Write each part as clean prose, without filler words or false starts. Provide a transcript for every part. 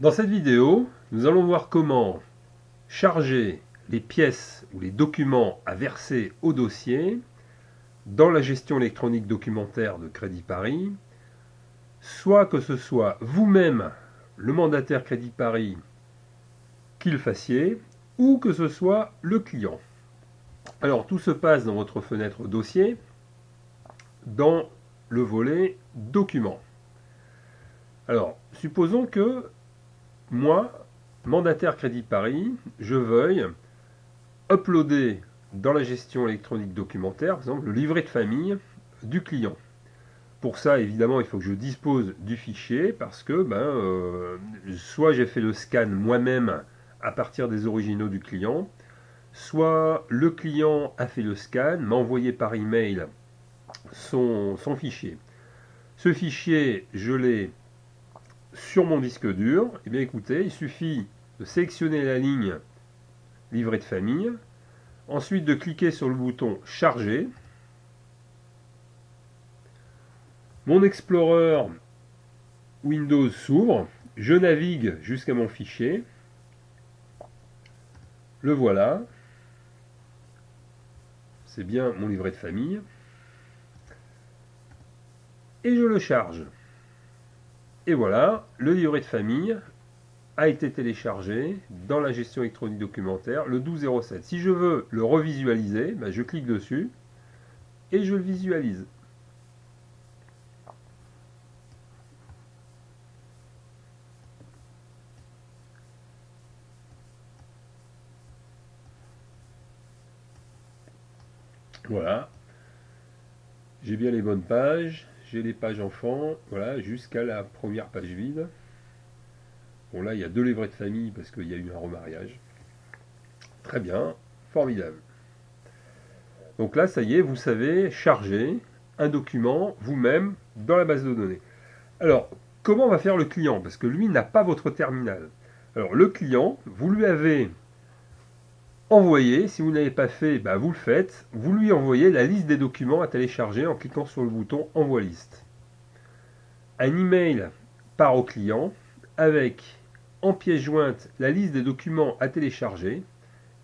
Dans cette vidéo, nous allons voir comment charger les pièces ou les documents à verser au dossier dans la gestion électronique documentaire de Crédit Paris, soit que ce soit vous-même, le mandataire Crédit Paris, qui le fassiez, ou que ce soit le client. Alors tout se passe dans votre fenêtre dossier, dans le volet documents. Alors, supposons que moi, mandataire Crédit Paris, je veuille uploader dans la gestion électronique documentaire, par exemple, le livret de famille du client. Pour ça, évidemment, il faut que je dispose du fichier parce que soit j'ai fait le scan moi-même à partir des originaux du client, soit le client a fait le scan, m'a envoyé par email son fichier. Ce fichier, je l'ai sur mon disque dur. Eh bien écoutez, il suffit de sélectionner la ligne livret de famille, ensuite de cliquer sur le bouton charger. Mon Explorer Windows s'ouvre, je navigue jusqu'à mon fichier, le voilà, c'est bien mon livret de famille, et je le charge. Et voilà, le livret de famille a été téléchargé dans la gestion électronique documentaire le 12/07. Si je veux le revisualiser, je clique dessus et je le visualise. Voilà, j'ai bien les bonnes pages, j'ai les pages enfants, voilà, jusqu'à la première page vide. Bon là, il y a 2 livrets de famille parce qu'il y a eu un remariage. Très bien, formidable. Donc là, ça y est, vous savez charger un document vous-même dans la base de données. Alors, comment va faire le client? Parce que lui n'a pas votre terminal. Alors, le client, vous lui avez envoyé, si vous n'avez pas fait, vous le faites, vous lui envoyez la liste des documents à télécharger en cliquant sur le bouton Envoie liste. Un email part au client avec en pièce jointe la liste des documents à télécharger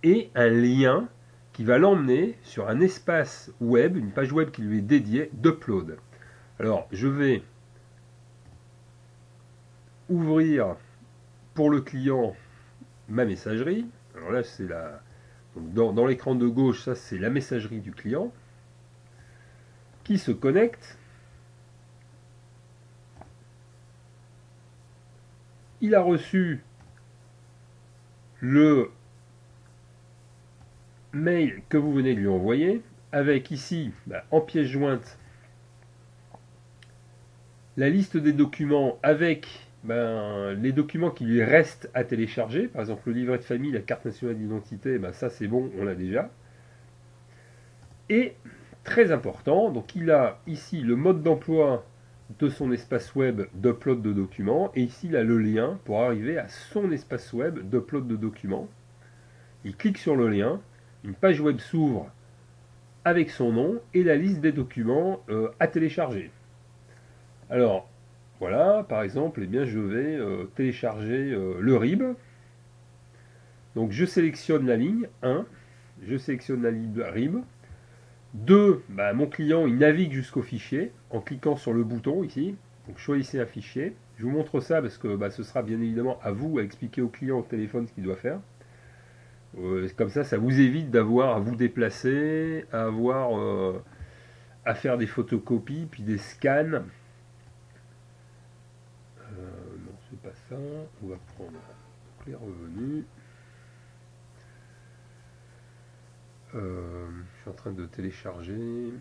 et un lien qui va l'emmener sur un espace web, une page web qui lui est dédiée d'upload. Alors, je vais ouvrir pour le client ma messagerie. Alors là, c'est la... Dans l'écran de gauche, ça c'est la messagerie du client qui se connecte. Il a reçu le mail que vous venez de lui envoyer, avec ici, en pièce jointe, la liste des documents avec les documents qui lui restent à télécharger. Par exemple, le livret de famille, la carte nationale d'identité, ça c'est bon, on l'a déjà. Et, très important, donc il a ici le mode d'emploi de son espace web d'upload de documents, et ici il a le lien pour arriver à son espace web d'upload de documents. Il clique sur le lien, une page web s'ouvre avec son nom et la liste des documents à télécharger. Alors, voilà, par exemple, je vais télécharger le RIB. Donc je sélectionne la ligne 1, je sélectionne la ligne RIB. 2, mon client il navigue jusqu'au fichier en cliquant sur le bouton ici. Donc choisissez un fichier. Je vous montre ça parce que ce sera bien évidemment à vous à expliquer au client au téléphone ce qu'il doit faire. Comme ça vous évite d'avoir à vous déplacer, à avoir à faire des photocopies, puis des scans. Non, c'est pas ça. On va prendre les revenus. Je suis en train de télécharger.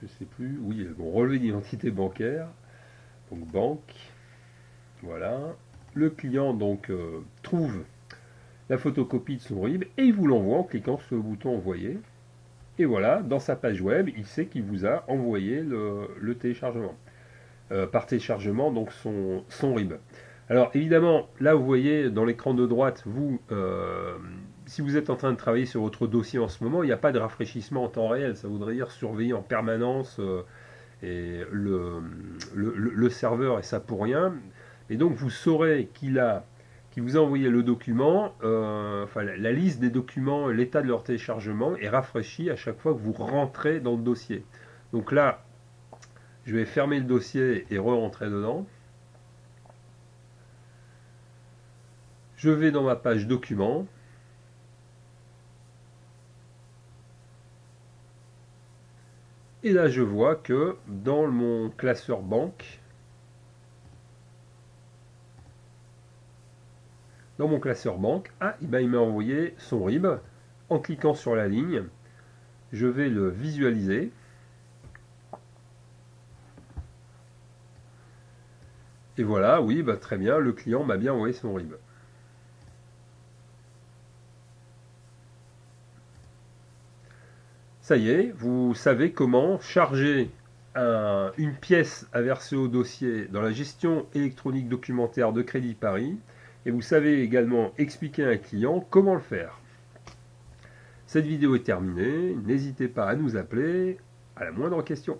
Je sais plus. Oui, bon, relevé d'identité bancaire. Donc banque. Voilà. Le client donc trouve la photocopie de son RIB et il vous l'envoie en cliquant sur le bouton envoyer. Et voilà, dans sa page web, il sait qu'il vous a envoyé le téléchargement. Par téléchargement, donc son RIB. Alors évidemment, là vous voyez dans l'écran de droite, si vous êtes en train de travailler sur votre dossier en ce moment, il n'y a pas de rafraîchissement en temps réel. Ça voudrait dire surveiller en permanence et le serveur et ça pour rien. Et donc vous saurez qu'il vous a envoyé le document, enfin la liste des documents, l'état de leur téléchargement est rafraîchi à chaque fois que vous rentrez dans le dossier. Donc là, je vais fermer le dossier et re-rentrer dedans. Je vais dans ma page documents. Et là, je vois que dans mon classeur banque, il m'a envoyé son RIB. En cliquant sur la ligne, je vais le visualiser. Et voilà, oui, très bien, le client m'a bien envoyé son RIB. Ça y est, vous savez comment charger une pièce à verser au dossier dans la gestion électronique documentaire de Crédit Paris. Et vous savez également expliquer à un client comment le faire. Cette vidéo est terminée, n'hésitez pas à nous appeler à la moindre question.